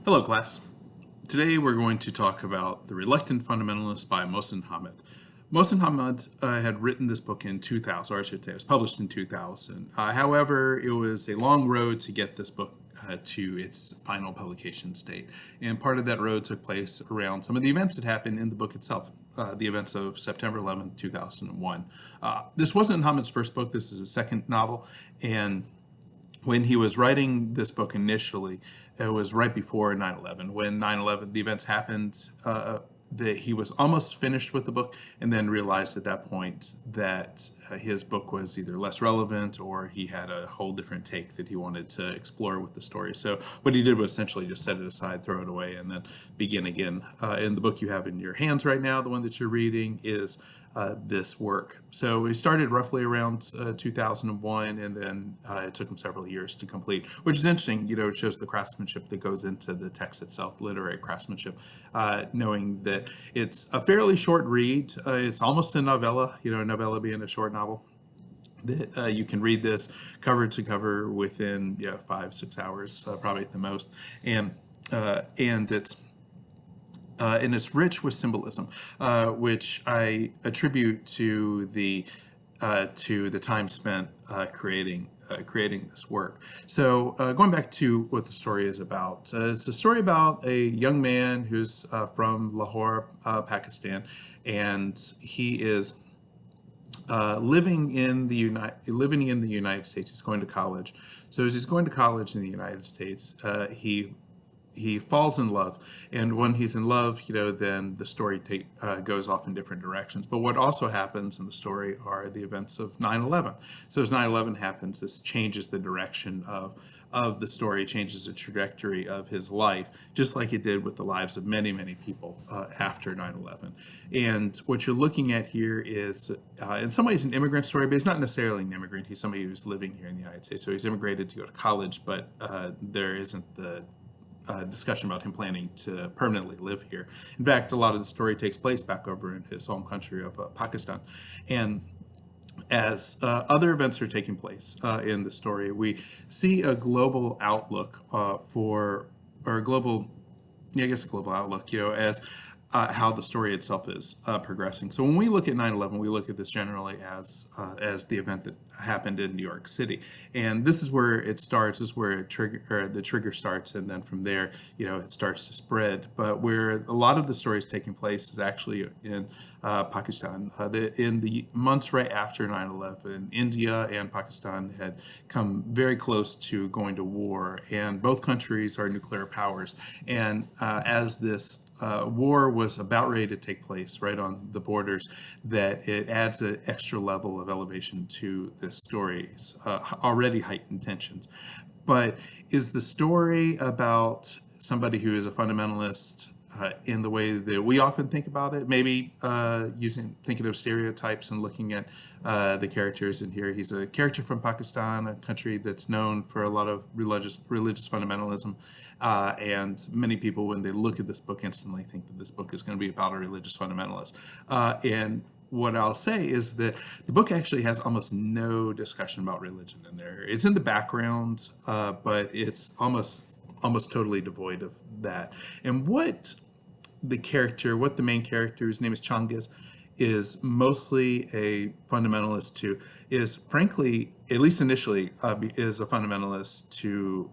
Hello, class. Today we're going to talk about The Reluctant Fundamentalist by Mohsin Hamid. Mohsin Hamid had written this book in 2000, or I should say it was published in 2000. However, it was a long road to get this book to its final publication state. And part of that road took place around some of the events that happened in the book itself, the events of September 11th, 2001. This wasn't Hamid's first book. This is his second novel. And when he was writing this book initially, it was right before 9/11. When 9/11, the events happened, that he was almost finished with the book and then realized at that point that his book was either less relevant or he had a whole different take that he wanted to explore with the story. So what he did was essentially just set it aside, throw it away, and then begin again. In the book you have in your hands right now, the one that you're reading, is this work. So we started roughly around 2001, and then it took him several years to complete, which is interesting. You know, it shows the craftsmanship that goes into the text itself, literary craftsmanship, knowing that it's a fairly short read. It's almost a novella, you know, a novella being a short novel. That you can read this cover to cover within 5-6 hours, probably at the most, and it's rich with symbolism, which I attribute to the time spent creating this work. So going back to what the story is about, it's a story about a young man who's from Lahore, Pakistan, and he is living in the United States. He's going to college. So as he's going to college in the United States, he falls in love, and when he's in love, then the story goes off in different directions. But what also happens in the story are the events of 9/11. So as 9/11 happens, this changes the direction of the story, changes the trajectory of his life, just like it did with the lives of many, many people after 9/11. And what you're looking at here is, in some ways, an immigrant story, but he's not necessarily an immigrant. He's somebody who's living here in the United States. So he's immigrated to go to college, but there isn't the discussion about him planning to permanently live here. In fact, a lot of the story takes place back over in his home country of Pakistan. And as other events are taking place in the story, we see a global outlook or a global, I guess a global outlook, as how the story itself is progressing. So when we look at 9/11, we look at this generally as the event that happened in New York City, and this is where it starts. This is where the trigger starts, and then from there, it starts to spread. But where a lot of the story is taking place is actually in Pakistan. In the months right after 9/11, India and Pakistan had come very close to going to war, and both countries are nuclear powers. And as this war was about ready to take place right on the borders, that it adds an extra level of elevation to this story's already heightened tensions. But is the story about somebody who is a fundamentalist in the way that we often think about it? Maybe thinking of stereotypes and looking at the characters in here. He's a character from Pakistan, a country that's known for a lot of religious fundamentalism. And many people, when they look at this book, instantly think that this book is going to be about a religious fundamentalist. And what I'll say is that the book actually has almost no discussion about religion in there. It's in the background, but it's almost totally devoid of that. And what the main character, his name is Changiz, is mostly a fundamentalist to, is frankly, at least initially, is a fundamentalist to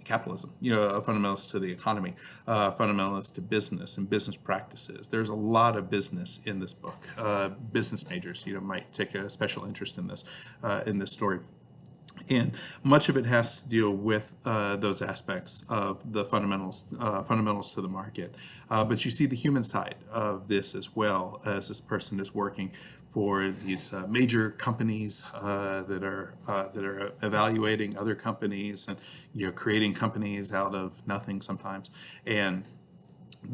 capitalism, a fundamentalist to the economy, a fundamentalist to business and business practices. There's a lot of business in this book. Business majors, might take a special interest in this story. And much of it has to deal with those aspects of the fundamentals to the market. But you see the human side of this as well, as this person is working for these major companies that are evaluating other companies and creating companies out of nothing sometimes. And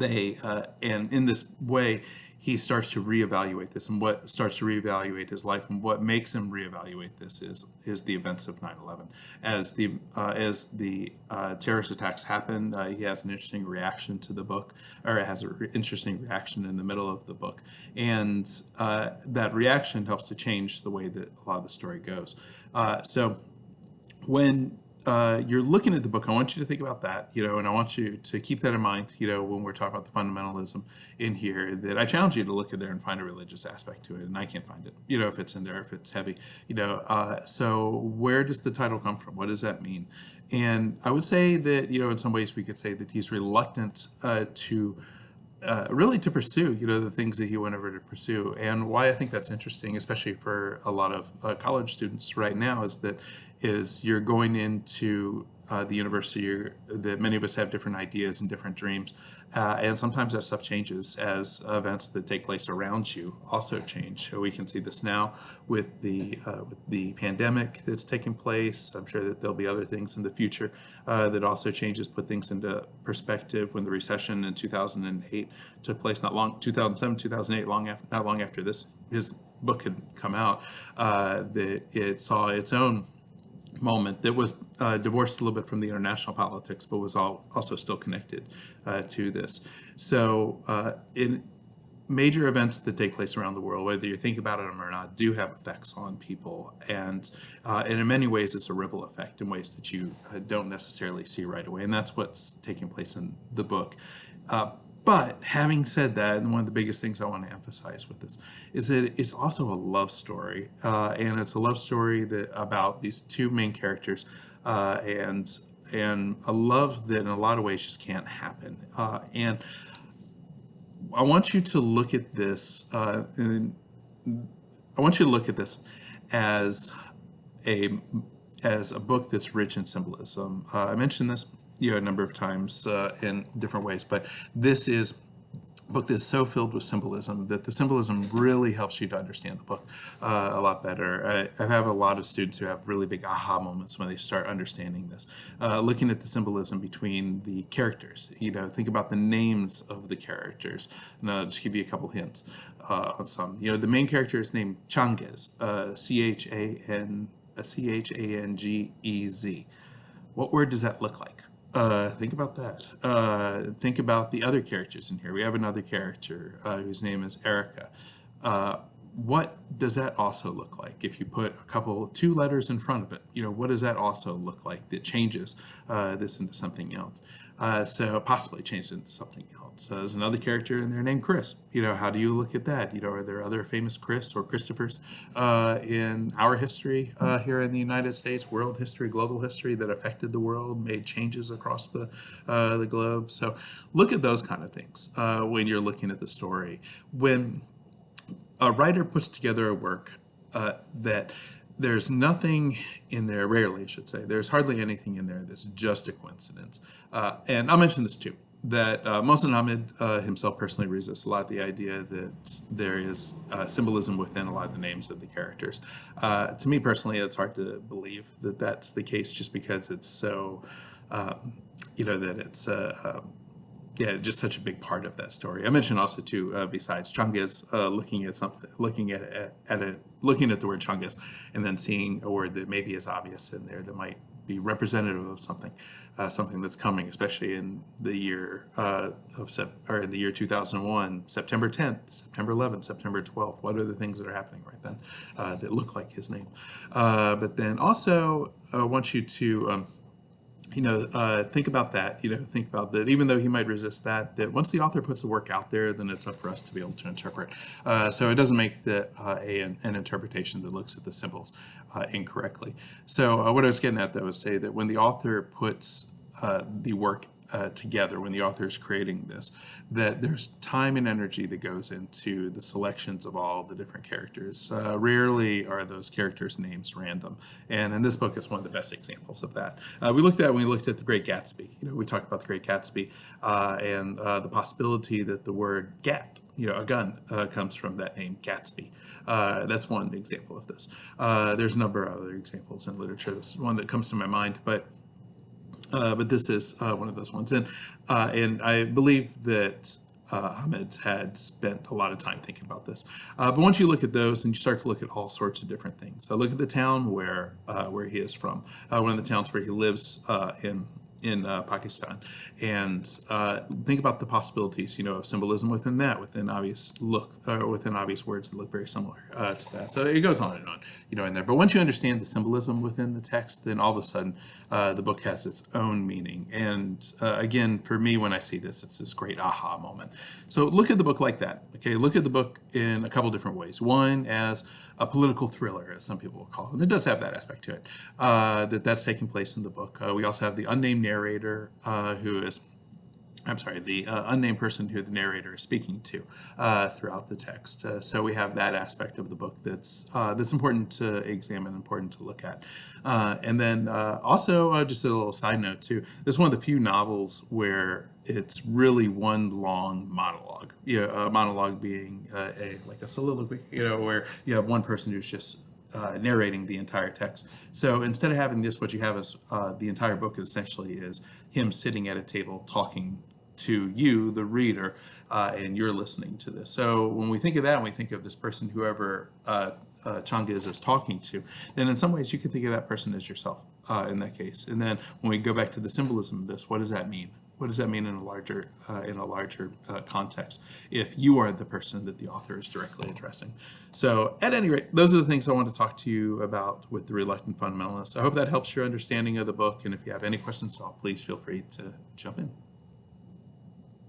and in this way, he starts to reevaluate this, and what starts to reevaluate his life, and what makes him reevaluate this is the events of 9/11. As the terrorist attacks happen, he has an interesting reaction to the book, or has an interesting reaction in the middle of the book, and that reaction helps to change the way that a lot of the story goes. So when you're looking at the book, I want you to think about that, and I want you to keep that in mind, when we're talking about the fundamentalism in here, that I challenge you to look at there and find a religious aspect to it, and I can't find it, if it's in there, if it's heavy, so where does the title come from? What does that mean? And I would say that, in some ways we could say that he's reluctant to really to pursue, the things that he went over to pursue. And why I think that's interesting, especially for a lot of college students right now, is you're going into the university, that many of us have different ideas and different dreams, and sometimes that stuff changes as events that take place around you also change. So we can see this now with the pandemic that's taking place. I'm sure that there'll be other things in the future that also changes, put things into perspective. When the recession in 2008 took place, 2007, 2008, not long after his book had come out, that it saw its own moment that was divorced a little bit from the international politics, but was also still connected to this. So in major events that take place around the world, whether you think about them or not, do have effects on people, and in many ways it's a ripple effect in ways that you don't necessarily see right away, and that's what's taking place in the book. But having said that, and one of the biggest things I want to emphasize with this is that it's also a love story, and it's a love story about these two main characters, and a love that in a lot of ways just can't happen. And I want you to look at this, and I want you to look at this as a book that's rich in symbolism. I mentioned this a number of times in different ways, but this is a book that's so filled with symbolism that the symbolism really helps you to understand the book a lot better. I have a lot of students who have really big aha moments when they start understanding this, looking at the symbolism between the characters. Think about the names of the characters, and I'll just give you a couple hints on some. The main character is named Changez, Changez. What word does that look like? Think about that. Think about the other characters in here. We have another character whose name is Erica. What does that also look like? If you put two letters in front of it, what does that also look like that changes this into something else? So possibly changed into something else. There's another character in there named Chris. How do you look at that? Are there other famous Chris or Christophers in our history here in the United States, world history, global history, that affected the world, made changes across the globe? So look at those kind of things when you're looking at the story. When a writer puts together a work that there's nothing in there, rarely I should say, there's hardly anything in there that's just a coincidence. And I'll mention this too, that Mohsin Hamid himself personally resists a lot the idea that there is symbolism within a lot of the names of the characters. To me personally, it's hard to believe that that's the case, just because it's so, that it's just such a big part of that story. I mentioned also too, besides Changez, looking at the word Changez, and then seeing a word that maybe is obvious in there that might be representative of something that's coming, especially in the year in the year 2001, September 10th, September 11th, September 12th. What are the things that are happening right then that look like his name? But then also, I want you to think about that. Think about that. Even though he might resist that once the author puts the work out there, then it's up for us to be able to interpret. So it doesn't make an interpretation that looks at the symbols incorrectly. So what I was getting at, though, is say that when the author puts the work together, when the author is creating this, that there's time and energy that goes into the selections of all the different characters. Rarely are those characters' names random, and in this book it's one of the best examples of that. We looked at The Great Gatsby. We talked about The Great Gatsby and the possibility that the word gat, a gun, comes from that name, Gatsby. That's one example of this. There's a number of other examples in literature. This is one that comes to my mind, but this is one of those ones. And I believe that Hamid had spent a lot of time thinking about this. But once you look at those and you start to look at all sorts of different things, look at the town where he is from, one of the towns where he lives Pakistan, and think about the possibilities, of symbolism within that, within obvious words that look very similar to that. So it goes on and on, in there. But once you understand the symbolism within the text, then all of a sudden the book has its own meaning. And again, for me, when I see this, it's this great aha moment. So look at the book like that. Okay, look at the book in a couple different ways. One, as a political thriller, as some people will call it, and it does have that aspect to it. That's taking place in the book. We also have the unnamed narrator, the unnamed person who the narrator is speaking to throughout the text. So we have that aspect of the book that's important to examine, important to look at. And then also, just a little side note too, this is one of the few novels where it's really one long monologue. A monologue being like a soliloquy, where you have one person who's just narrating the entire text. So instead of having this, what you have is the entire book essentially is him sitting at a table talking to you, the reader, and you're listening to this. So when we think of that, and we think of this person, whoever Changiz is talking to, then in some ways you could think of that person as yourself in that case. And then when we go back to the symbolism of this, what does that mean? What does that mean in a larger context if you are the person that the author is directly addressing? So at any rate, those are the things I want to talk to you about with The Reluctant Fundamentalist. I hope that helps your understanding of the book, and if you have any questions at all, please feel free to jump in.